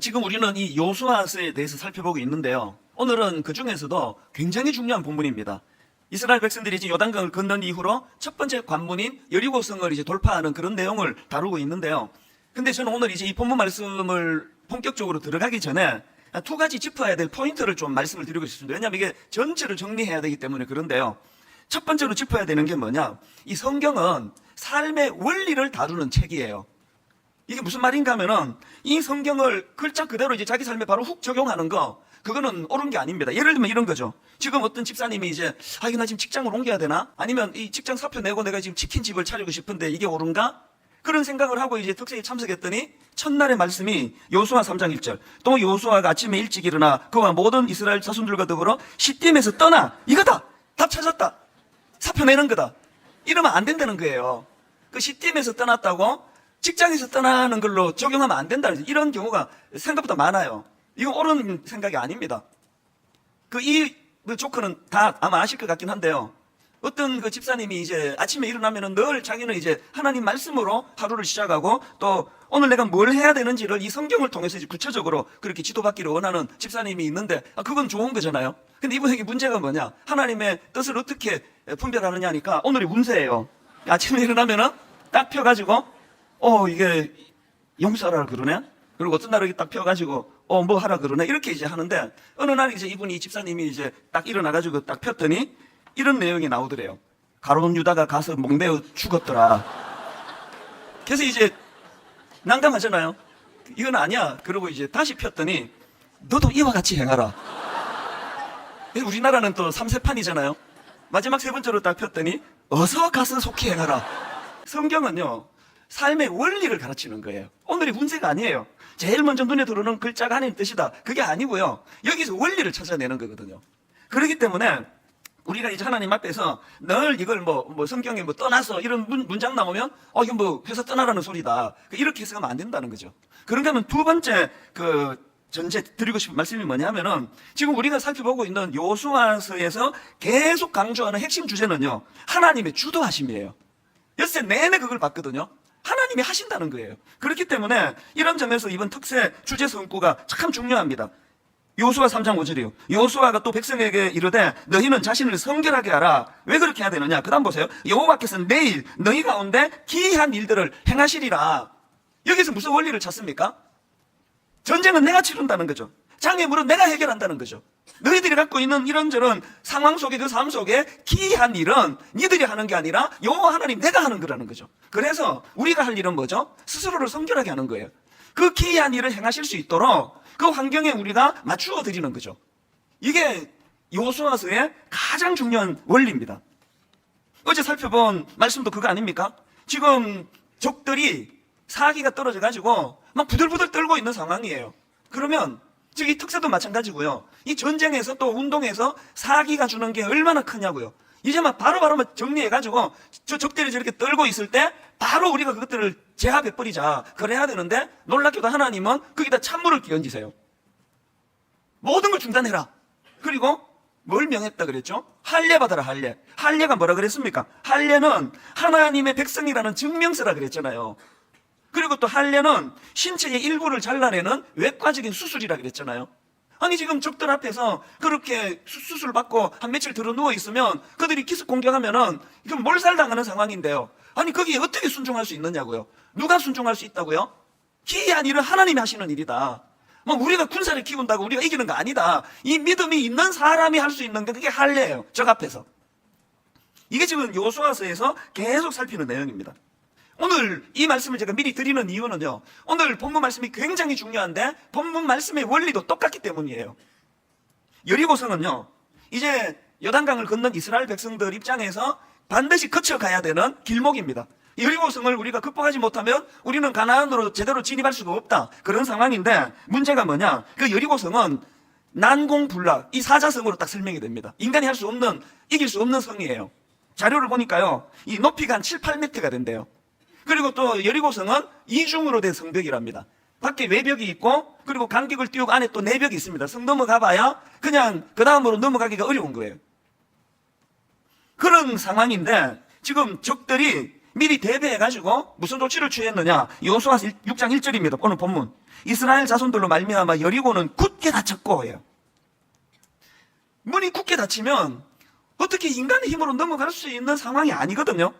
지금 우리는 이 여호수아서에 대해서 살펴보고 있는데요. 오늘은 그 중에서도 굉장히 중요한 본문입니다. 이스라엘 백성들이 이제 요단강을 건넌 이후로 첫 번째 관문인 여리고성을 이제 돌파하는 그런 내용을 다루고 있는데요. 근데 저는 오늘 이제 이 본문 말씀을 본격적으로 들어가기 전에 두 가지 짚어야 될 포인트를 좀 말씀을 드리고 싶습니다. 왜냐하면 이게 전체를 정리해야 되기 때문에 그런데요. 첫 번째로 짚어야 되는 게 뭐냐? 이 성경은 삶의 원리를 다루는 책이에요. 이게 무슨 말인가 하면은 이 성경을 글자 그대로 이제 자기 삶에 바로 훅 적용하는 거, 그거는 옳은 게 아닙니다. 예를 들면 이런 거죠. 지금 어떤 집사님이 이제 이거 나 지금 직장을 옮겨야 되나? 아니면 이 직장 사표 내고 내가 지금 치킨집을 차리고 싶은데 이게 옳은가? 그런 생각을 하고 이제 특세에 참석했더니 첫날의 말씀이 여호수아 3장 1절. 또 여호수아가 아침에 일찍 일어나 그와 모든 이스라엘 자손들과 더불어 시딤에서 떠나. 이거다. 답 찾았다. 사표 내는 거다. 이러면 안 된다는 거예요. 그 시딤에서 떠났다고 직장에서 떠나는 걸로 적용하면 안 된다. 이런 경우가 생각보다 많아요. 이건 옳은 생각이 아닙니다. 이 조건은 다 아마 아실 것 같긴 한데요. 어떤 그 집사님이 이제 아침에 일어나면은 늘 자기는 이제 하나님 말씀으로 하루를 시작하고 또 오늘 내가 뭘 해야 되는지를 이 성경을 통해서 이제 구체적으로 그렇게 지도받기를 원하는 집사님이 있는데 그건 좋은 거잖아요. 근데 이분에게 문제가 뭐냐? 하나님의 뜻을 어떻게 분별하느냐 하니까 오늘이 문제예요. 아침에 일어나면은 딱 펴가지고 이게 용서하라 그러네? 그리고 어떤 날은 딱 펴가지고 뭐 하라 그러네? 이렇게 이제 하는데 어느 날 이제 이분이 집사님이 이제 딱 일어나가지고 딱 폈더니 이런 내용이 나오더래요. 가룟 유다가 가서 목매어 죽었더라. 그래서 이제 난감하잖아요. 이건 아니야. 그러고 이제 다시 폈더니 너도 이와 같이 행하라. 우리나라는 또 3세판이잖아요. 마지막 세 번째로 딱 폈더니 어서 가서 속히 행하라. 성경은요, 삶의 원리를 가르치는 거예요. 오늘이 문제가 아니에요. 제일 먼저 눈에 들어오는 글자가 하나님 뜻이다. 그게 아니고요. 여기서 원리를 찾아내는 거거든요. 그렇기 때문에 우리가 이제 하나님 앞에서 늘 이걸 뭐 성경에 뭐 떠나서 이런 문장 나오면 이건 뭐 회사 떠나라는 소리다. 이렇게 해석하면 안 된다는 거죠. 그런가 하면 두 번째 전제 드리고 싶은 말씀이 뭐냐면은 지금 우리가 살펴보고 있는 여호수아서에서 계속 강조하는 핵심 주제는요, 하나님의 주도하심이에요. 엿새 내내 그걸 봤거든요. 하나님이 하신다는 거예요. 그렇기 때문에 이런 점에서 이번 특세 주제 성구가 참 중요합니다. 여호수아 3장 5절이요. 여호수아가 또 백성에게 이르되 너희는 자신을 성결하게 하라. 왜 그렇게 해야 되느냐? 그 다음 보세요. 여호와께서 내일 너희 가운데 기이한 일들을 행하시리라. 여기서 무슨 원리를 찾습니까? 전쟁은 내가 치른다는 거죠. 장애물은 내가 해결한다는 거죠. 너희들이 갖고 있는 이런저런 상황 속에, 그 삶 속에 기이한 일은 니들이 하는 게 아니라 여호와 하나님 내가 하는 거라는 거죠. 그래서 우리가 할 일은 뭐죠? 스스로를 성결하게 하는 거예요. 그 기이한 일을 행하실 수 있도록 그 환경에 우리가 맞추어 드리는 거죠. 이게 여호수아서의 가장 중요한 원리입니다. 어제 살펴본 말씀도 그거 아닙니까? 지금 적들이 사기가 떨어져 가지고 막 부들부들 떨고 있는 상황이에요. 그러면 즉 이 특세도 마찬가지고요. 이 전쟁에서 또 운동에서 사기가 주는 게 얼마나 크냐고요. 이제 막 바로바로 정리해가지고 저 적들이 저렇게 떨고 있을 때 바로 우리가 그것들을 제압해버리자. 그래야 되는데 놀랍게도 하나님은 거기다 찬물을 끼얹으세요. 모든 걸 중단해라. 그리고 뭘 명했다 그랬죠? 할례 받아라. 할례. 할례가 뭐라 그랬습니까? 할례는 하나님의 백성이라는 증명서라 그랬잖아요. 그리고 또 할례는 신체의 일부를 잘라내는 외과적인 수술이라 그랬잖아요. 아니 지금 적들 앞에서 그렇게 수술 받고 한 며칠 들어 누워 있으면 그들이 기습 공격하면은 이건 몰살당하는 상황인데요. 아니 거기에 어떻게 순종할 수 있느냐고요. 누가 순종할 수 있다고요? 기이한 일은 하나님이 하시는 일이다. 뭐 우리가 군사를 키운다고 우리가 이기는 거 아니다. 이 믿음이 있는 사람이 할 수 있는 게 그게 할례예요. 적 앞에서. 이게 지금 여호수아서에서 계속 살피는 내용입니다. 오늘 이 말씀을 제가 미리 드리는 이유는요, 오늘 본문 말씀이 굉장히 중요한데 본문 말씀의 원리도 똑같기 때문이에요. 여리고성은요, 이제 요단강을 건넌 이스라엘 백성들 입장에서 반드시 거쳐가야 되는 길목입니다. 여리고성을 우리가 극복하지 못하면 우리는 가나안으로 제대로 진입할 수가 없다. 그런 상황인데 문제가 뭐냐? 그 여리고성은 난공불락, 이 사자성으로 딱 설명이 됩니다. 인간이 할 수 없는, 이길 수 없는 성이에요. 자료를 보니까요, 이 높이가 한 7, 8m가 된대요. 그리고 또 여리고성은 이중으로 된 성벽이랍니다. 밖에 외벽이 있고 그리고 간격을 띄우고 안에 또 내벽이 있습니다. 성 넘어가봐야 그냥 그 다음으로 넘어가기가 어려운 거예요. 그런 상황인데 지금 적들이 미리 대비해가지고 무슨 조치를 취했느냐? 여호수아 6장 1절입니다. 오늘 본문. 이스라엘 자손들로 말미암아 여리고는 굳게 닫혔고 해요. 문이 굳게 닫히면 어떻게 인간의 힘으로 넘어갈 수 있는 상황이 아니거든요.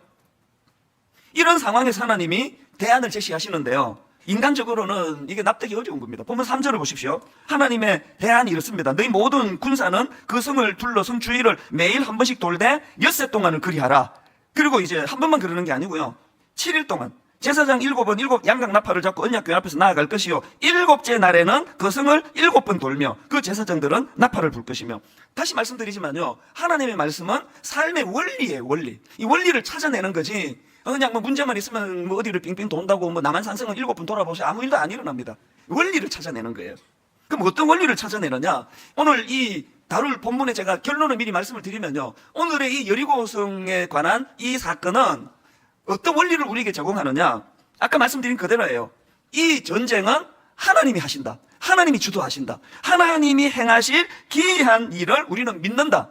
이런 상황에서 하나님이 대안을 제시하시는데요. 인간적으로는 이게 납득이 어려운 겁니다. 보면 3절을 보십시오. 하나님의 대안이 이렇습니다. 너희 모든 군사는 그 성을 둘러 성 주위를 매일 한 번씩 돌되 엿새 동안을 그리하라. 그리고 이제 한 번만 그러는 게 아니고요. 7일 동안 제사장 7번 7 양각 나팔을 잡고 언약궤 앞에서 나아갈 것이요 7째 날에는 그 성을 7번 돌며 그 제사장들은 나팔을 불 것이며. 다시 말씀드리지만요, 하나님의 말씀은 삶의 원리예요. 원리. 이 원리를 찾아내는 거지 그냥 뭐 문제만 있으면 뭐 어디를 빙빙 돈다고 뭐 남한산성은 7번 돌아보세요, 아무 일도 안 일어납니다. 원리를 찾아내는 거예요. 그럼 어떤 원리를 찾아내느냐? 오늘 이 다룰 본문에 제가 결론을 미리 말씀을 드리면요, 오늘의 이 여리고성에 관한 이 사건은 어떤 원리를 우리에게 제공하느냐? 아까 말씀드린 그대로예요. 이 전쟁은 하나님이 하신다. 하나님이 주도하신다. 하나님이 행하실 기이한 일을 우리는 믿는다.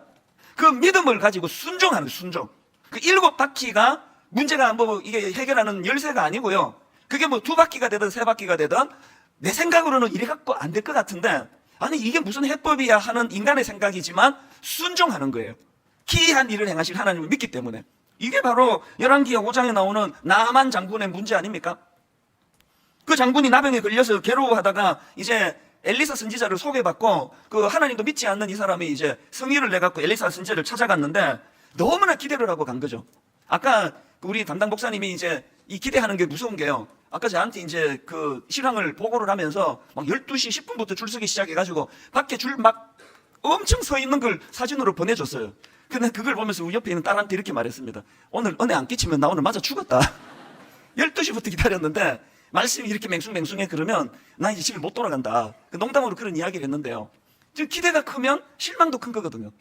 그 믿음을 가지고 순종하는 순종. 그 7바퀴가 문제가 뭐 이게 해결하는 열쇠가 아니고요. 그게 뭐 2바퀴가 되든 3바퀴가 되든 내 생각으로는 이래 갖고 안 될 것 같은데, 아니 이게 무슨 해법이야 하는 인간의 생각이지만 순종하는 거예요. 기이한 일을 행하실 하나님을 믿기 때문에. 이게 바로 열왕기하 5장에 나오는 나아만 장군의 문제 아닙니까? 그 장군이 나병에 걸려서 괴로워하다가 이제 엘리사 선지자를 소개받고 그 하나님도 믿지 않는 이 사람이 이제 성의를 내갖고 엘리사 선지자를 찾아갔는데 너무나 기대를 하고 간 거죠. 아까 우리 담당 목사님이 이제 이 기대하는 게 무서운 게요, 아까 저한테 이제 그 실황을 보고를 하면서 막 12시 10분부터 줄 서기 시작해가지고 밖에 줄 막 엄청 서 있는 걸 사진으로 보내줬어요. 근데 그걸 보면서 우리 옆에 있는 딸한테 이렇게 말했습니다. 오늘 은혜 안 끼치면 나 오늘 맞아 죽었다. 12시부터 기다렸는데 말씀이 이렇게 맹숭맹숭해 그러면 나 이제 집에 못 돌아간다. 농담으로 그런 이야기를 했는데요, 지금 기대가 크면 실망도 큰 거거든요.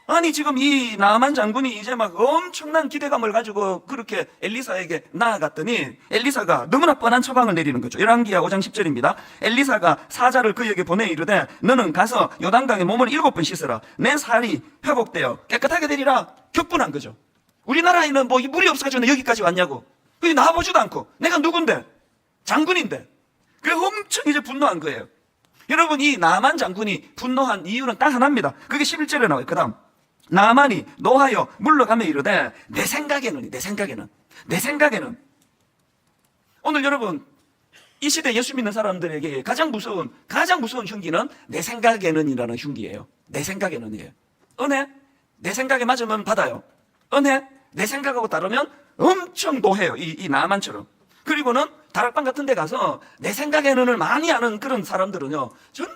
아니 지금 이 나아만 장군이 이제 막 엄청난 기대감을 가지고 그렇게 엘리사에게 나아갔더니 엘리사가 너무나 뻔한 처방을 내리는 거죠. 열왕기하 5장 10절입니다. 엘리사가 사자를 그에게 보내 이르되 너는 가서 요단강에 몸을 7번 씻으라. 내 살이 회복되어 깨끗하게 되리라. 격분한 거죠. 우리나라에는 뭐 물이 없어가지고 여기까지 왔냐고. 여기 나와보지도 않고 내가 누군데? 장군인데. 그래 엄청 이제 분노한 거예요. 여러분, 이 나아만 장군이 분노한 이유는 딱 하나입니다. 그게 11절에 나와요. 그 다음 나아만이 노하여 물러가며 이르되 내 생각에는 오늘 여러분 이 시대 예수 믿는 사람들에게 가장 무서운 흉기는 내 생각에는 이라는 흉기예요. 내 생각에는이에요. 은혜 내 생각에 맞으면 받아요. 은혜 내 생각하고 다르면 엄청 노해요. 이 나아만처럼. 그리고는 다락방 같은 데 가서 내 생각에는을 많이 하는 그런 사람들은요,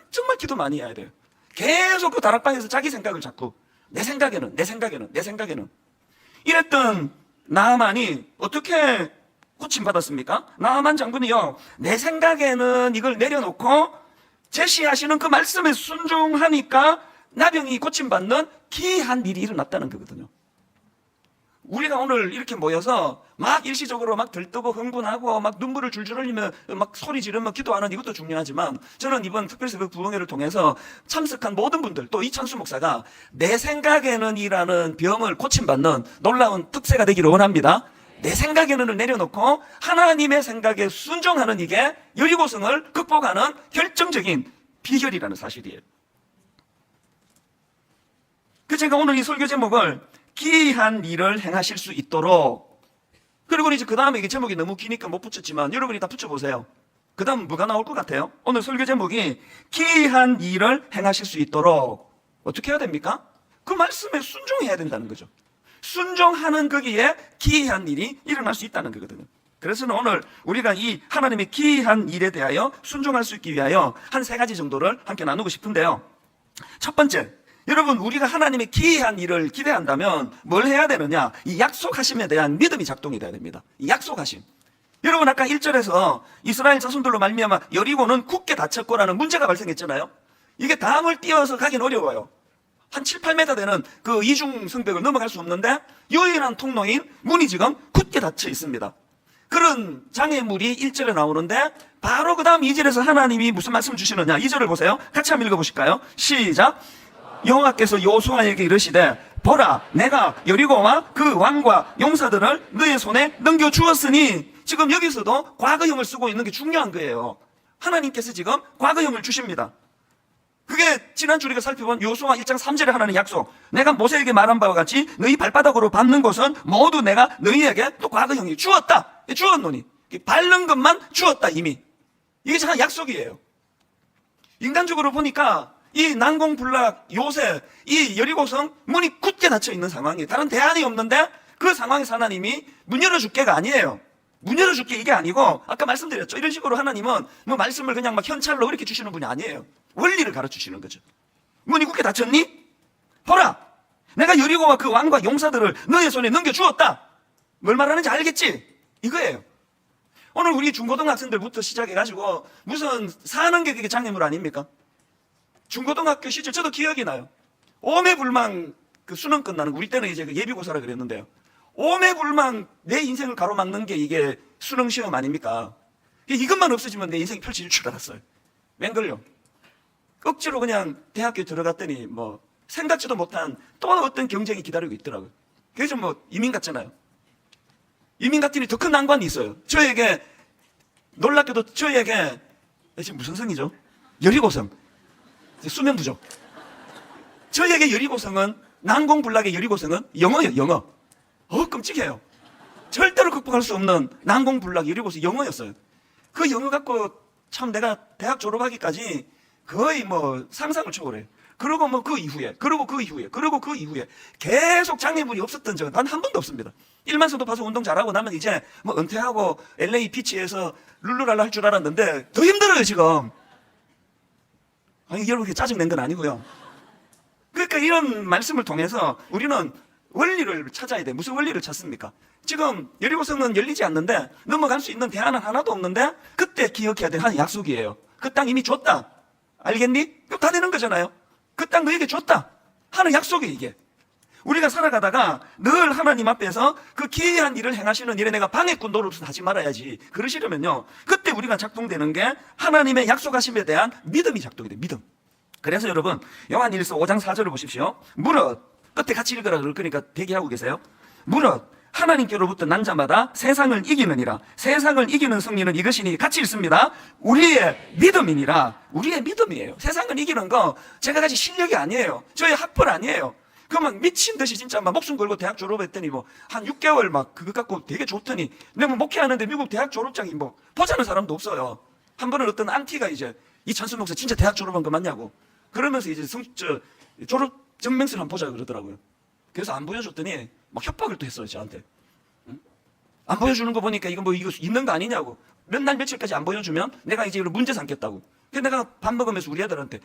정말 기도 많이 해야 돼요. 계속 그 다락방에서 자기 생각을 자꾸 내 생각에는 이랬던 나아만이 어떻게 고침받았습니까? 나아만 장군이요, 내 생각에는 이걸 내려놓고 제시하시는 그 말씀에 순종하니까 나병이 고침받는 기이한 일이 일어났다는 거거든요. 우리가 오늘 이렇게 모여서 막 일시적으로 막 들뜨고 흥분하고 막 눈물을 줄줄 흘리며 막 소리 지르며 기도하는 이것도 중요하지만, 저는 이번 특별새벽 부흥회를 통해서 참석한 모든 분들, 또 이창수 목사가 내 생각에는 이라는 병을 고침받는 놀라운 특세가 되기를 원합니다. 내 생각에는을 내려놓고 하나님의 생각에 순종하는 이게 여리고성을 극복하는 결정적인 비결이라는 사실이에요. 그 제가 오늘 이 설교 제목을 기이한 일을 행하실 수 있도록, 그리고 이제 그 다음에 이게 제목이 너무 기니까 못 붙였지만 여러분이 다 붙여보세요. 그 다음 뭐가 나올 것 같아요? 오늘 설교 제목이 기이한 일을 행하실 수 있도록 어떻게 해야 됩니까? 그 말씀에 순종해야 된다는 거죠. 순종하는 거기에 기이한 일이 일어날 수 있다는 거거든요. 그래서 오늘 우리가 이 하나님의 기이한 일에 대하여 순종할 수 있기 위하여 한 3가지 정도를 함께 나누고 싶은데요. 첫 번째, 여러분, 우리가 하나님의 기이한 일을 기대한다면 뭘 해야 되느냐? 이 약속하심에 대한 믿음이 작동이 돼야 됩니다. 이 약속하심. 여러분, 아까 1절에서 이스라엘 자손들로 말미암아 여리고는 굳게 닫혔고라는 문제가 발생했잖아요. 이게 담을 띄어서 가긴 어려워요. 한 7, 8m 되는 그 이중 성벽을 넘어갈 수 없는데 유일한 통로인 문이 지금 굳게 닫혀 있습니다. 그런 장애물이 1절에 나오는데 바로 그 다음 2절에서 하나님이 무슨 말씀 주시느냐? 2절을 보세요. 같이 한번 읽어보실까요? 시작. 여호와께서 여호수아에게 이르시되 보라, 내가 여리고와 그 왕과 용사들을 너의 손에 넘겨주었으니. 지금 여기서도 과거형을 쓰고 있는 게 중요한 거예요. 하나님께서 지금 과거형을 주십니다. 그게 지난주 우리가 살펴본 여호수아 1장 3절에 하나님 약속, 내가 모세에게 말한 바와 같이 너희 발바닥으로 밟는 것은 모두 내가 너희에게 또 과거형이 주었다. 주었노니, 밟는 것만 주었다. 이미 이게 참 약속이에요. 인간적으로 보니까 이 난공불락 요새 이 여리고성 문이 굳게 닫혀 있는 상황이에요. 다른 대안이 없는데 그 상황에서 하나님이 문 열어줄게가 아니에요. 문 열어줄게 이게 아니고, 아까 말씀드렸죠. 이런 식으로 하나님은 뭐 말씀을 그냥 막 현찰로 이렇게 주시는 분이 아니에요. 원리를 가르치시는 거죠. 문이 굳게 닫혔니? 보라, 내가 여리고와 그 왕과 용사들을 너의 손에 넘겨주었다. 뭘 말하는지 알겠지? 이거예요. 오늘 우리 중고등학생들부터 시작해가지고 무슨 사는 게 그게 장애물 아닙니까? 중고등학교 시절 저도 기억이 나요. 오매불망 그 수능 끝나는, 우리 때는 이제 그 예비고사라 그랬는데요. 오매불망 내 인생을 가로막는 게 이게 수능 시험 아닙니까? 이것만 없어지면 내 인생이 펼쳐질 줄 알았어요. 웬걸요? 억지로 그냥 대학교에 들어갔더니 뭐 생각지도 못한 또 어떤 경쟁이 기다리고 있더라고요. 그래서 뭐 이민 갔잖아요. 이민 갔더니 더 큰 난관이 있어요. 저에게, 놀랍게도 저에게, 지금 무슨 성이죠? 여리고성. 수면 부족. 저에게 여리고성은, 난공불락의 여리고성은 영어예요, 영어. 끔찍해요. 절대로 극복할 수 없는 난공불락 여리고성 영어였어요. 그 영어 갖고 참 내가 대학 졸업하기까지 거의 뭐 상상을 초월해요. 그리고 뭐 그 이후에, 그리고 그 이후에 계속 장애물이 없었던 적은 단 한 번도 없습니다. 일만서도 봐서 운동 잘하고 나면 이제 뭐 은퇴하고 LA 피치에서 룰루랄라 할 줄 알았는데 더 힘들어요, 지금. 아니, 여러분 짜증낸 건 아니고요. 그러니까 이런 말씀을 통해서 우리는 원리를 찾아야 돼. 무슨 원리를 찾습니까? 지금 여리고성은 열리지 않는데 넘어갈 수 있는 대안은 하나도 없는데 그때 기억해야 될 한 약속이에요. 그 땅 이미 줬다. 알겠니? 그럼 다 되는 거잖아요. 그 땅 너에게 줬다 하는 약속이 이게. 우리가 살아가다가 늘 하나님 앞에서 그 기이한 일을 행하시는 일에 내가 방해꾼 노릇은 하지 말아야지. 그러시려면요, 그때 우리가 작동되는 게 하나님의 약속하심에 대한 믿음이 작동이 돼요. 믿음. 그래서 여러분, 요한일서 5장 4절을 보십시오. 무릇, 끝에 같이 읽으라 그럴 거니까 대기하고 계세요. 무릇 하나님께로부터 난 자마다 세상을 이기느니라. 세상을 이기는 승리는 이것이니, 같이 읽습니다. 우리의 믿음이니라. 우리의 믿음이에요. 세상을 이기는 거 제가 가진 실력이 아니에요. 저의 학벌 아니에요. 그러면 미친 듯이 진짜 막 목숨 걸고 대학 졸업했더니 뭐 한 6개월 막 그거 갖고 되게 좋더니, 내가 뭐 목회하는데 미국 대학 졸업장이 뭐 보자는 사람도 없어요. 한 번은 어떤 안티가 이제, 이 찬수 목사 진짜 대학 졸업한 거 맞냐고 그러면서 이제 졸업 증명서를 한번 보자 그러더라고요. 그래서 안 보여줬더니 막 협박을 또 했어요, 저한테. 응? 안 보여주는 거 보니까 이거 뭐 이거 있는 거 아니냐고. 몇 날 며칠까지 안 보여주면 내가 이제 이걸 문제 삼겠다고. 그래서 내가 밥 먹으면서 우리 애들한테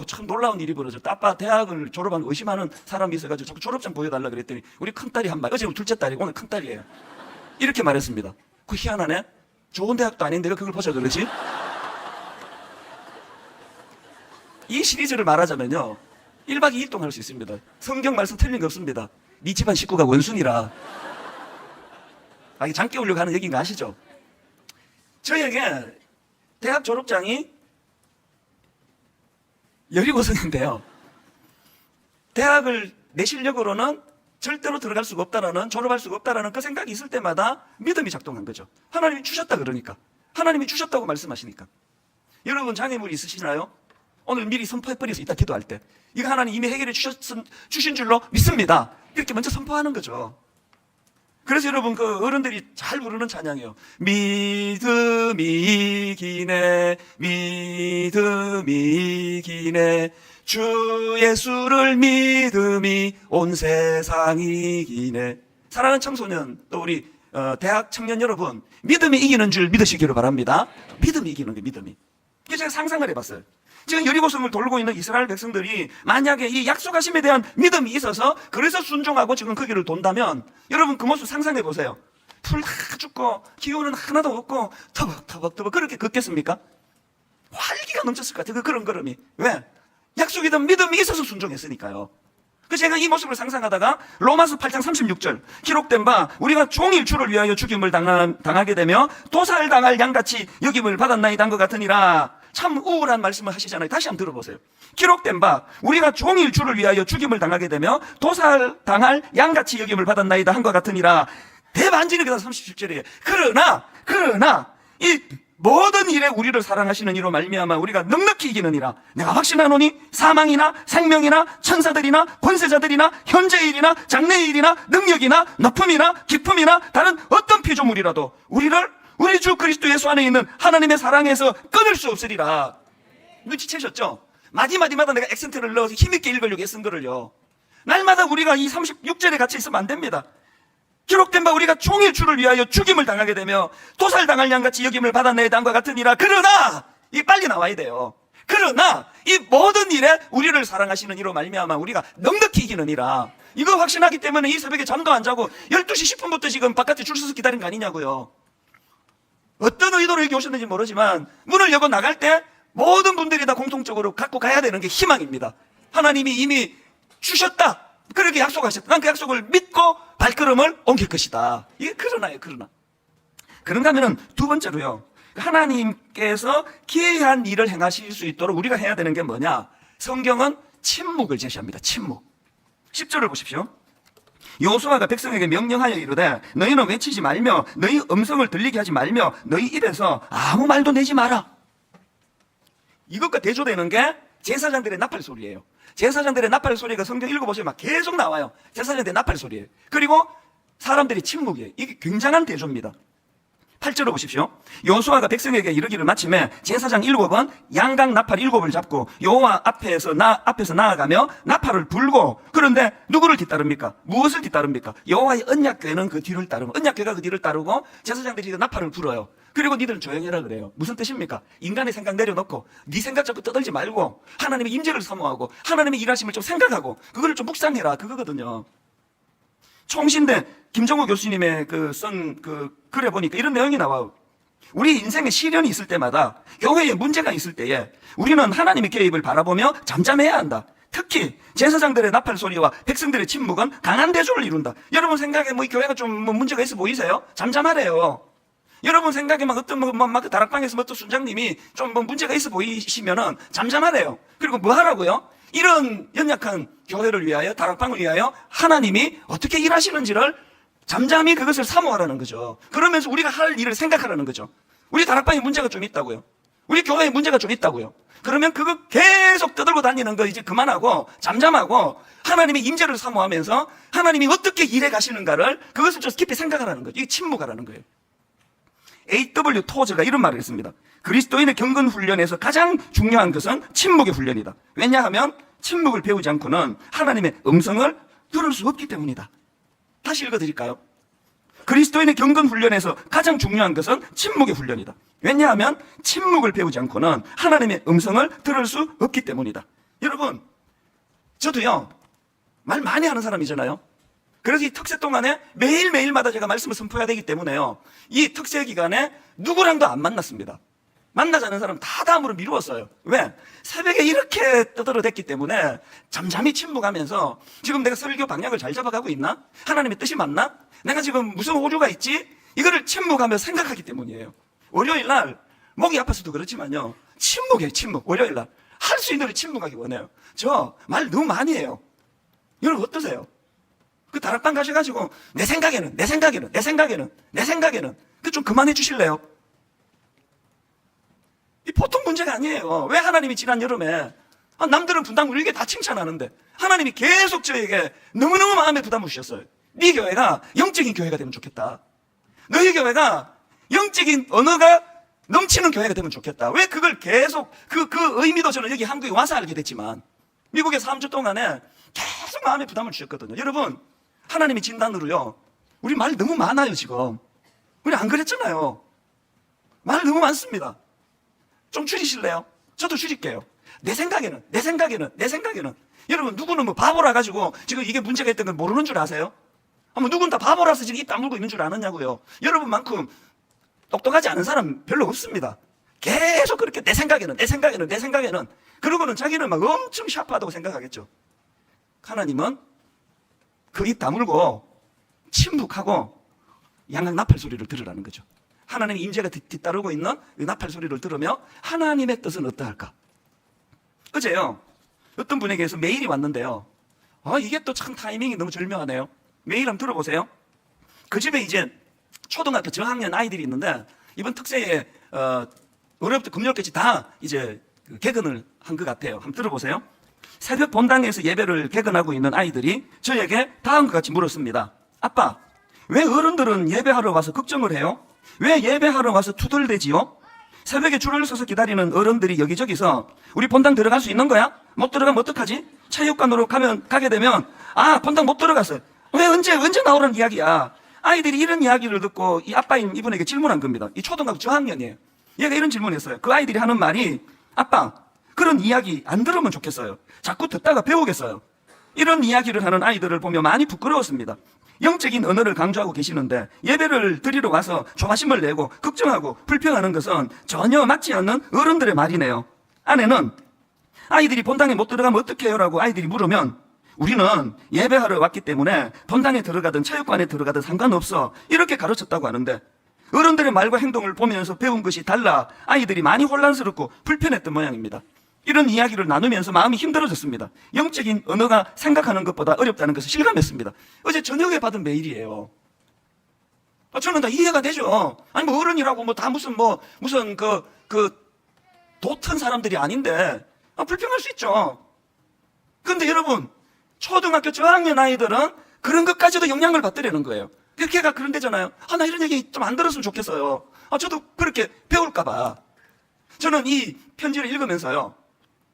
참 놀라운 일이 벌어졌다. 아빠 대학을 졸업한 거 의심하는 사람이 있어가지고 자꾸 졸업장 보여달라 그랬더니 우리 큰딸이 한 말, 어제 둘째 딸이고 오늘 큰딸이에요. 이렇게 말했습니다. 그 희한하네. 좋은 대학도 아닌데 그걸 보자 그러지? 이 시리즈를 말하자면요, 1박 2일 동안 할 수 있습니다. 성경 말씀 틀린 거 없습니다. 네 집안 식구가 원순이라. 장 깨우려고 하는 얘기인 거 아시죠? 저에게 대학 졸업장이 여리고성인데요, 대학을 내 실력으로는 절대로 들어갈 수가 없다라는, 졸업할 수가 없다라는 그 생각이 있을 때마다 믿음이 작동한 거죠. 하나님이 주셨다 그러니까. 하나님이 주셨다고 말씀하시니까. 여러분 장애물이 있으시나요? 오늘 미리 선포해버려서 이따 기도할 때 이거 하나님 이미 해결해 주신 줄로 믿습니다. 이렇게 먼저 선포하는 거죠. 그래서 여러분 그 어른들이 잘 부르는 찬양이에요. 믿음이 이기네, 믿음이 이기네, 주 예수를 믿음이 온 세상이 이기네. 사랑하는 청소년, 또 우리 대학 청년 여러분, 믿음이 이기는 줄 믿으시기를 바랍니다. 믿음이 이기는 게 믿음이. 이게 제가 상상을 해봤어요. 지금 여리고성을 돌고 있는 이스라엘 백성들이 만약에 이 약속하심에 대한 믿음이 있어서 그래서 순종하고 지금 그 길을 돈다면, 여러분 그 모습 상상해 보세요. 풀 다 죽고 기운은 하나도 없고 터벅터벅 그렇게 걷겠습니까? 활기가 넘쳤을 것 같아요. 그런 걸음이. 왜? 약속이든 믿음이 있어서 순종했으니까요. 그래서 제가 이 모습을 상상하다가 로마서 8장 36절 기록된 바, 우리가 종일 주를 위하여 죽임을 당하게 되며 도살당할 양같이 여김을 받았나이다 한 것 같으니라. 참 우울한 말씀을 하시잖아요. 다시 한번 들어보세요. 기록된 바 우리가 종일 주를 위하여 죽임을 당하게 되며 도살당할 양같이 여김을 받았나이다 한것 같으니라. 대반전이 그다 37절이에요. 그러나 이 모든 일에 우리를 사랑하시는 이로 말미암아 우리가 넉넉히 이기느니라. 내가 확신하노니 사망이나 생명이나 천사들이나 권세자들이나 현재의 일이나 장래의 일이나 능력이나 높음이나 깊음이나 다른 어떤 피조물이라도 우리 주 그리스도 예수 안에 있는 하나님의 사랑에서 끊을 수 없으리라. 눈치채셨죠? 마디마디마다 내가 액센트를 넣어서 힘있게 읽으려고 쓴 거를요. 날마다 우리가 이 36절에 같이 있으면 안 됩니다. 기록된 바 우리가 종일 주를 위하여 죽임을 당하게 되며 도살당할 양같이 여김을 받아내야 함과 같으니라. 그러나 이 빨리 나와야 돼요. 그러나 이 모든 일에 우리를 사랑하시는 이로 말미암아 우리가 넉넉히 이기느니라. 이거 확신하기 때문에 이 새벽에 잠도 안 자고 12시 10분부터 지금 바깥에 줄 서서 기다린 거 아니냐고요. 어떤 의도로 여기 오셨는지 모르지만 문을 열고 나갈 때 모든 분들이 다 공통적으로 갖고 가야 되는 게 희망입니다. 하나님이 이미 주셨다. 그렇게 약속하셨다. 난 그 약속을 믿고 발걸음을 옮길 것이다. 이게 그러나요. 그런가 하면은 두 번째로요. 하나님께서 기이한 일을 행하실 수 있도록 우리가 해야 되는 게 뭐냐? 성경은 침묵을 제시합니다. 침묵. 10절을 보십시오. 여호수아가 백성에게 명령하여 이르되 너희는 외치지 말며 너희 음성을 들리게 하지 말며 너희 입에서 아무 말도 내지 마라. 이것과 대조되는 게 제사장들의 나팔 소리예요. 제사장들의 나팔 소리가 성경 읽어보시면 막 계속 나와요. 제사장들의 나팔 소리예요. 그리고 사람들이 침묵이에요. 이게 굉장한 대조입니다. 8절을 보십시오. 여호수아가 백성에게 이르기를 마침에 제사장 7은 양각 나팔 7을 잡고 여호와 앞에서 나아가며 나팔을 불고, 그런데 누구를 뒤따릅니까? 무엇을 뒤따릅니까? 여호와의 언약궤는 그 뒤를 따르고, 언약궤가 그 뒤를 따르고 제사장들이 나팔을 불어요. 그리고 니들은 조용해라 그래요. 무슨 뜻입니까? 인간의 생각 내려놓고 네 생각 잡고 떠들지 말고 하나님의 임재를 사모하고 하나님의 일하심을 좀 생각하고 그거를 좀 묵상해라, 그거거든요. 총신대 김정우 교수님의 쓴 글에 보니까 이런 내용이 나와요. 우리 인생에 시련이 있을 때마다, 교회에 문제가 있을 때에 우리는 하나님의 개입을 바라보며 잠잠해야 한다. 특히 제사장들의 나팔 소리와 백성들의 침묵은 강한 대조를 이룬다. 여러분 생각에 이 교회가 좀 문제가 있어 보이세요? 잠잠하래요. 여러분 생각에 어떤 다락방에서 어떤 순장님이 좀 문제가 있어 보이시면은 잠잠하래요. 그리고 뭐 하라고요? 이런 연약한 교회를 위하여, 다락방을 위하여 하나님이 어떻게 일하시는지를 잠잠히 그것을 사모하라는 거죠. 그러면서 우리가 할 일을 생각하라는 거죠. 우리 다락방에 문제가 좀 있다고요. 우리 교회에 문제가 좀 있다고요. 그러면 그거 계속 떠들고 다니는 거 이제 그만하고 잠잠하고 하나님의 임재를 사모하면서 하나님이 어떻게 일해 가시는가를 그것을 좀 깊이 생각하라는 거죠. 이게 침묵하라는 거예요. A.W. 토저가 이런 말을 했습니다. 그리스도인의 경건 훈련에서 가장 중요한 것은 침묵의 훈련이다. 왜냐하면 침묵을 배우지 않고는 하나님의 음성을 들을 수 없기 때문이다. 다시 읽어드릴까요? 그리스도인의 경건 훈련에서 가장 중요한 것은 침묵의 훈련이다. 왜냐하면 침묵을 배우지 않고는 하나님의 음성을 들을 수 없기 때문이다. 여러분, 저도요, 말 많이 하는 사람이잖아요. 그래서 이 특세 동안에 매일매일마다 제가 말씀을 선포해야 되기 때문에요, 이 특세 기간에 누구랑도 안 만났습니다. 만나자는 사람 다 다음으로 미루었어요. 왜? 새벽에 이렇게 떠들어댔기 때문에 잠잠히 침묵하면서 지금 내가 설교 방향을 잘 잡아가고 있나? 하나님의 뜻이 맞나? 내가 지금 무슨 오류가 있지? 이거를 침묵하며 생각하기 때문이에요. 월요일 날 목이 아파서도 그렇지만요, 침묵이에요. 침묵. 월요일 날 할 수 있는 대로 침묵하기 원해요. 저 말 너무 많이 해요. 여러분 어떠세요? 그 다락방 가셔가지고 내 생각에는 그 좀 그만해 주실래요? 이 보통 문제가 아니에요. 왜 하나님이 지난 여름에 남들은 분당 울게 다 칭찬하는데 하나님이 계속 저에게 너무너무 마음에 부담을 주셨어요. 네 교회가 영적인 교회가 되면 좋겠다. 너희 교회가 영적인 언어가 넘치는 교회가 되면 좋겠다. 왜 그걸 계속 그 의미도 저는 여기 한국에 와서 알게 됐지만 미국에 3주 동안에 계속 마음에 부담을 주셨거든요. 여러분, 하나님이 진단으로요, 우리 말 너무 많아요. 지금 우리 안 그랬잖아요. 말 너무 많습니다. 좀 줄이실래요? 저도 줄일게요. 내 생각에는 여러분, 누구는 뭐 바보라 가지고 지금 이게 문제가 있던 걸 모르는 줄 아세요? 누군 다 바보라서 지금 입 다물고 있는 줄 아느냐고요. 여러분만큼 똑똑하지 않은 사람 별로 없습니다. 계속 그렇게 내 생각에는 그러고는 자기는 막 엄청 샤프하다고 생각하겠죠. 하나님은 그 입 다물고 침묵하고 양각 나팔 소리를 들으라는 거죠. 하나님의 임재가 뒤따르고 있는 이 나팔 소리를 들으며 하나님의 뜻은 어떠할까? 어제요, 어떤 분에게서 메일이 왔는데요. 이게 또 참 타이밍이 너무 절묘하네요. 메일 한번 들어보세요. 그 집에 이제 초등학교 저학년 아이들이 있는데 이번 특세에 월요일부터 금요일까지 다 이제 개근을 한 것 같아요. 한번 들어보세요. 새벽 본당에서 예배를 개근하고 있는 아이들이 저에게 다음과 같이 물었습니다. 아빠, 왜 어른들은 예배하러 와서 걱정을 해요? 왜 예배하러 와서 투덜대지요? 새벽에 줄을 서서 기다리는 어른들이 여기저기서 우리 본당 들어갈 수 있는 거야? 못 들어가면 어떡하지? 체육관으로 가게 되면 본당 못 들어갔어요. 왜 언제 나오라는 이야기야? 아이들이 이런 이야기를 듣고 이 아빠인 이분에게 질문한 겁니다. 이 초등학교 저학년이에요. 얘가 이런 질문했어요. 그 아이들이 하는 말이, 아빠, 그런 이야기 안 들으면 좋겠어요. 자꾸 듣다가 배우겠어요. 이런 이야기를 하는 아이들을 보며 많이 부끄러웠습니다. 영적인 언어를 강조하고 계시는데 예배를 드리러 와서 조바심을 내고 걱정하고 불평하는 것은 전혀 맞지 않는 어른들의 말이네요. 아내는 아이들이 본당에 못 들어가면 어떡해요? 라고 아이들이 물으면 우리는 예배하러 왔기 때문에 본당에 들어가든 체육관에 들어가든 상관없어, 이렇게 가르쳤다고 하는데 어른들의 말과 행동을 보면서 배운 것이 달라 아이들이 많이 혼란스럽고 불편했던 모양입니다. 이런 이야기를 나누면서 마음이 힘들어졌습니다. 영적인 언어가 생각하는 것보다 어렵다는 것을 실감했습니다. 어제 저녁에 받은 메일이에요. 저는 다 이해가 되죠. 아니 뭐 어른이라고 뭐 다 무슨 도튼 사람들이 아닌데 불평할 수 있죠. 그런데 여러분, 초등학교 저학년 아이들은 그런 것까지도 영향을 받으려는 거예요. 걔가 그런 데잖아요. 나 이런 얘기 좀 안 들었으면 좋겠어요. 저도 그렇게 배울까봐. 저는 이 편지를 읽으면서요,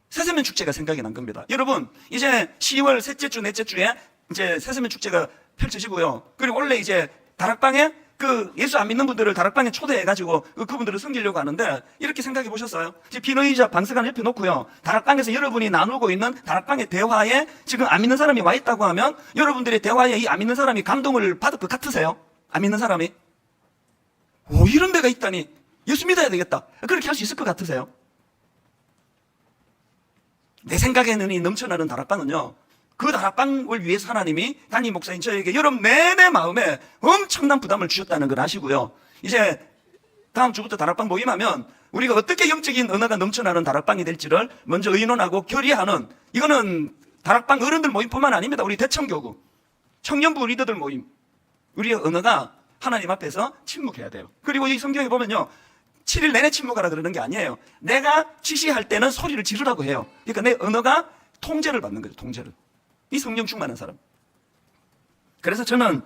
새세면 축제가 생각이 난 겁니다. 여러분, 이제 10월 셋째 주, 넷째 주에 이제 새세면 축제가 펼쳐지고요. 그리고 원래 이제 다락방에 예수 안 믿는 분들을 다락방에 초대해가지고 그분들을 섬기려고 하는데, 이렇게 생각해 보셨어요? 비너의자 방석안 옆에 놓고요, 다락방에서 여러분이 나누고 있는 다락방의 대화에 지금 안 믿는 사람이 와 있다고 하면 여러분들의 대화에 이 안 믿는 사람이 감동을 받을 것 같으세요? 안 믿는 사람이? 이런 데가 있다니 예수 믿어야 되겠다, 그렇게 할 수 있을 것 같으세요? 내 생각에는 이 넘쳐나는 다락방은요, 그 다락방을 위해서 하나님이 담임 목사인 저에게 여름 내내 마음에 엄청난 부담을 주셨다는 걸 아시고요. 이제 다음 주부터 다락방 모임하면 우리가 어떻게 영적인 언어가 넘쳐나는 다락방이 될지를 먼저 의논하고 결의하는, 이거는 다락방 어른들 모임뿐만 아닙니다. 우리 대청교구, 청년부 리더들 모임, 우리의 언어가 하나님 앞에서 침묵해야 돼요. 그리고 이 성경에 보면요, 7일 내내 침묵하라 그러는 게 아니에요. 내가 지시할 때는 소리를 지르라고 해요. 그러니까 내 언어가 통제를 받는 거죠. 통제를. 이 성령 충만한 사람. 그래서 저는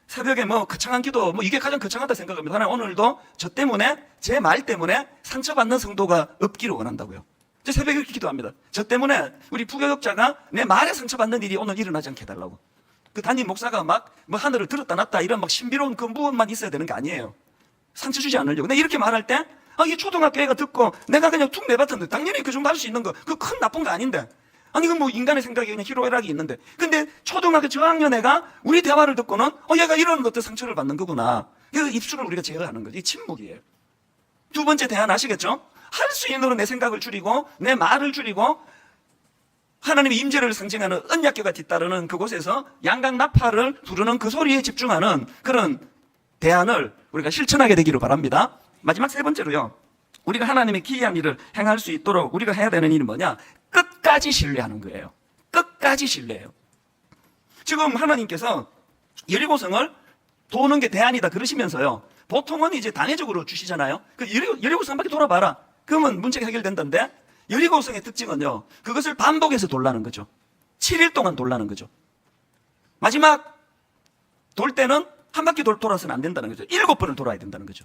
새벽에 거창한 기도, 이게 가장 거창하다 생각합니다. 하나님, 오늘도 저 때문에, 제 말 때문에 상처받는 성도가 없기를 원한다고요. 저 새벽에 이렇게 기도합니다. 저 때문에 우리 부교역자가 내 말에 상처받는 일이 오늘 일어나지 않게 해달라고. 그 담임 목사가 하늘을 들었다 놨다 이런 신비로운 그 무언만 있어야 되는 게 아니에요. 상처 주지 않으려고. 근데 이렇게 말할 때, 이 초등학교 애가 듣고 내가 그냥 툭 내뱉었는데, 당연히 그 정도 할 수 있는 거, 그 큰 나쁜 거 아닌데. 이건 인간의 생각에 그냥 희로애락이 있는데. 근데 초등학교 저학년 애가 우리 대화를 듣고는, 얘가 이런 것도 상처를 받는 거구나. 그 입술을 우리가 제어하는 거지. 이 침묵이에요. 두 번째 대안 아시겠죠? 할 수 있는 내 생각을 줄이고, 내 말을 줄이고, 하나님의 임재를 상징하는 언약궤가 뒤따르는 그곳에서 양각 나팔을 부르는 그 소리에 집중하는 그런 대안을 우리가 실천하게 되기를 바랍니다. 마지막 세 번째로요, 우리가 하나님의 기이한 일을 행할 수 있도록 우리가 해야 되는 일은 뭐냐? 끝까지 신뢰하는 거예요. 끝까지 신뢰해요. 지금 하나님께서 여리고성을 도는 게 대안이다 그러시면서요, 보통은 이제 단회적으로 주시잖아요. 여리고성 밖에 돌아봐라, 그러면 문제가 해결된다는데, 여리고성의 특징은요, 그것을 반복해서 돌라는 거죠. 7일 동안 돌라는 거죠. 마지막 돌 때는 한 바퀴 돌아서는 안 된다는 거죠. 7번을 돌아야 된다는 거죠.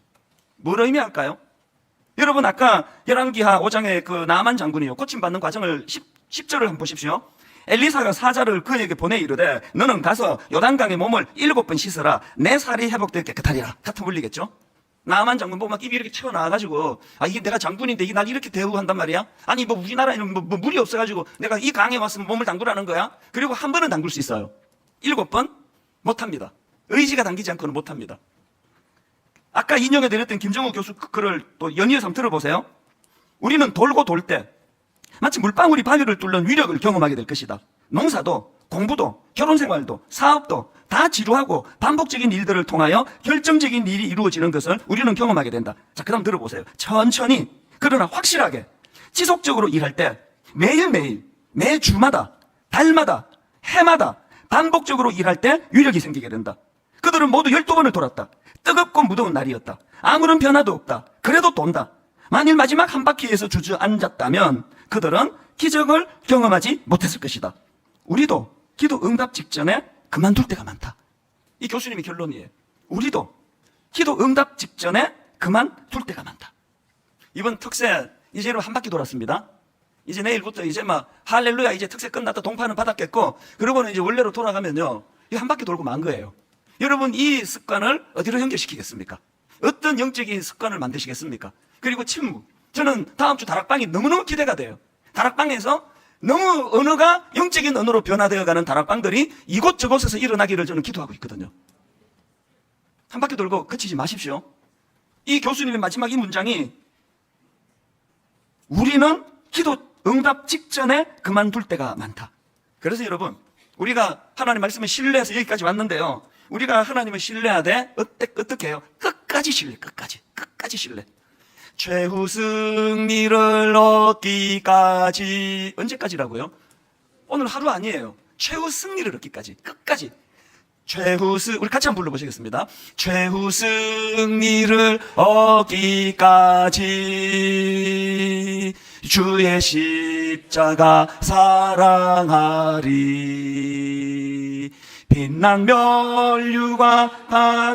뭘 의미할까요? 여러분, 아까 열왕기하 5장의 그 나아만 장군이요, 고침받는 과정을 10절을 한번 보십시오. 엘리사가 사자를 그에게 보내 이르되, 너는 가서 요단강에 몸을 7번 씻어라. 내 살이 회복될 깨끗하리라. 같은 원리겠죠? 나아만 장군 보면 입이 이렇게 튀어나와가지고, 이게 내가 장군인데 이게 날 이렇게 대우한단 말이야? 아니 우리나라에는 물이 없어가지고 내가 이 강에 왔으면 몸을 담그라는 거야? 그리고 한 번은 담글 수 있어요. 7번? 못합니다. 의지가 당기지 않고는 못합니다. 아까 인용해 드렸던 김정우 교수 글을 또 연이어서 한번 들어보세요. 우리는 돌고 돌 때 마치 물방울이 바위를 뚫는 위력을 경험하게 될 것이다. 농사도, 공부도, 결혼생활도, 사업도, 다 지루하고 반복적인 일들을 통하여 결정적인 일이 이루어지는 것을 우리는 경험하게 된다. 자, 그 다음 들어보세요. 천천히, 그러나 확실하게, 지속적으로 일할 때 매일매일, 매주마다, 달마다, 해마다 반복적으로 일할 때 위력이 생기게 된다. 그들은 모두 12번을 돌았다. 뜨겁고 무더운 날이었다. 아무런 변화도 없다. 그래도 돈다. 만일 마지막 한 바퀴에서 주저앉았다면 그들은 기적을 경험하지 못했을 것이다. 우리도 기도 응답 직전에 그만둘 때가 많다. 이 교수님의 결론이에요. 우리도 기도 응답 직전에 그만둘 때가 많다. 이번 특세 이제 한 바퀴 돌았습니다. 이제 내일부터 이제 막 할렐루야 이제 특세 끝났다 동파는 받았겠고, 그러고는 이제 원래로 돌아가면요 이 한 바퀴 돌고 만 거예요. 여러분 이 습관을 어디로 연결시키겠습니까? 어떤 영적인 습관을 만드시겠습니까? 그리고 침묵. 저는 다음 주 다락방이 너무너무 기대가 돼요. 다락방에서 너무 언어가 영적인 언어로 변화되어가는 다락방들이 이곳저곳에서 일어나기를 저는 기도하고 있거든요. 한 바퀴 돌고 그치지 마십시오. 이 교수님의 마지막 이 문장이 우리는 기도 응답 직전에 그만둘 때가 많다. 그래서 여러분 우리가 하나님 말씀을 신뢰해서 여기까지 왔는데요, 우리가 하나님을 신뢰하되 어떻게 해요? 끝까지 신뢰. 끝까지 신뢰. 최후 승리를 얻기까지. 언제까지라고요? 오늘 하루 아니에요. 최후 승리를 얻기까지. 끝까지. 우리 같이 한번 불러보시겠습니다. 최후 승리를 얻기까지 주의 십자가 사랑하리. 빛난 면류관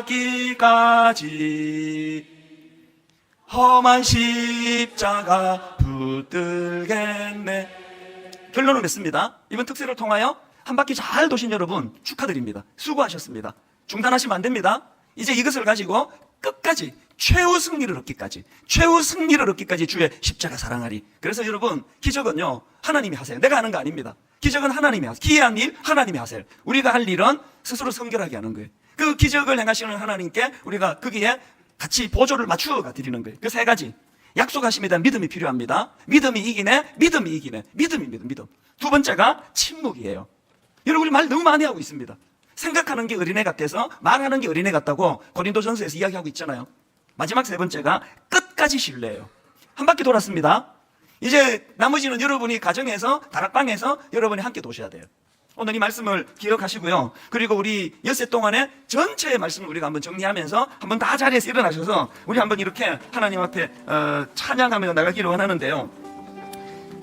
받기까지 험한 십자가 붙들겠네. 결론을 맺습니다. 이번 특세를 통하여 한 바퀴 잘 도신 여러분 축하드립니다. 수고하셨습니다. 중단하시면 안 됩니다. 이제 이것을 가지고 끝까지 최후 승리를 얻기까지 주의 십자가 사랑하리. 그래서 여러분 기적은요 하나님이 하세요. 내가 하는 거 아닙니다. 기적은 하나님이 하세요. 기이한 일 하나님이 하세요. 우리가 할 일은 스스로 성결하게 하는 거예요. 그 기적을 행하시는 하나님께 우리가 거기에 같이 보조를 맞추어 드리는 거예요. 그 세 가지 약속하심에 대한 믿음이 필요합니다. 믿음이 이기네. 믿음. 두 번째가 침묵이에요. 여러분 우리 말 너무 많이 하고 있습니다. 생각하는 게 어린애 같아서 말하는 게 어린애 같다고 고린도전서에서 이야기하고 있잖아요. 마지막 세 번째가 끝까지 신뢰예요. 한 바퀴 돌았습니다. 이제 나머지는 여러분이 가정에서 다락방에서 여러분이 함께 도셔야 돼요. 오늘 이 말씀을 기억하시고요. 그리고 우리 엿새 동안에 전체의 말씀을 우리가 한번 정리하면서 한번 다 자리에서 일어나셔서 우리 한번 이렇게 하나님 앞에 찬양하며 나가기로 하는데요.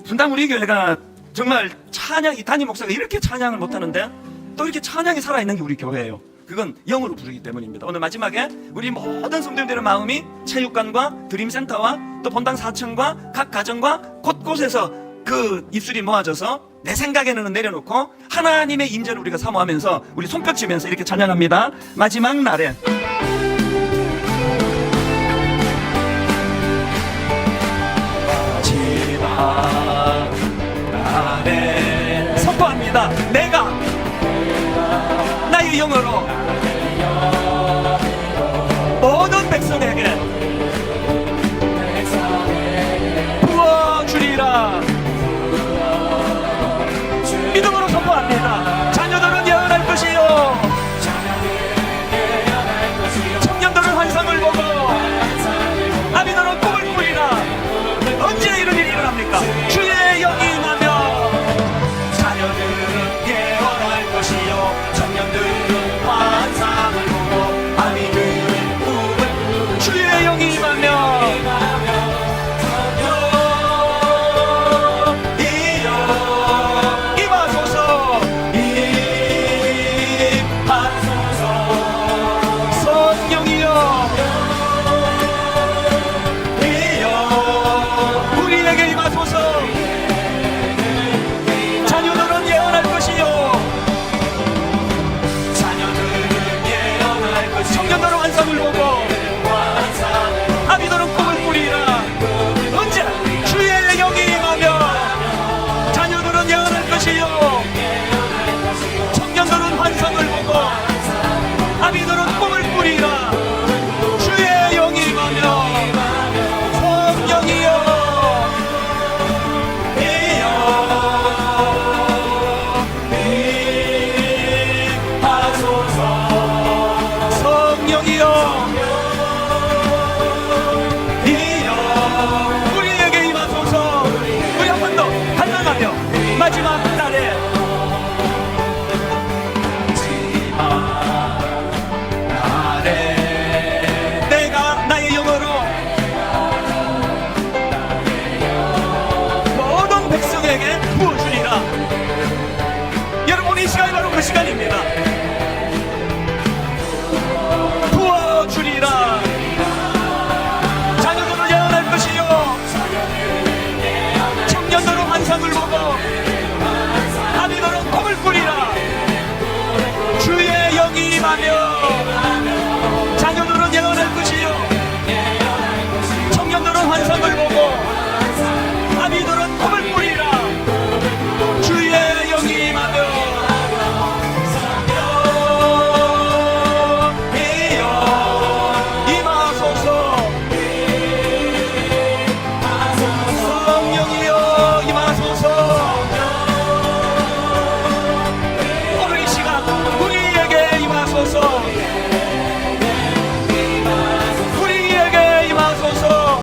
분당 우리 교회가 정말 찬양이, 담임 목사가 이렇게 찬양을 못하는데 또 이렇게 찬양이 살아있는 게 우리 교회예요. 그건 영으로 부르기 때문입니다. 오늘 마지막에 우리 모든 성도님들의 마음이 체육관과 드림센터와 또 본당 4층과 각 가정과 곳곳에서 그 입술이 모아져서 내 생각에는 내려놓고 하나님의 임재를 우리가 사모하면서 우리 손뼉 치면서 이렇게 찬양합니다. 마지막 날에 마지막 날에 선포합니다. 내가 나의 영으로 모든 백성에게 부어주리라. 믿음으로 선포합니다. 자녀들은 예언할 것이요, 청년들은 환상을 보고 아미들은 꿈을 꾸리라. 언제 이런 일이 일어납니까? 주의 영이 임하며 자녀들은 예언할 것이요, 청년들은 환상을 시간입니다.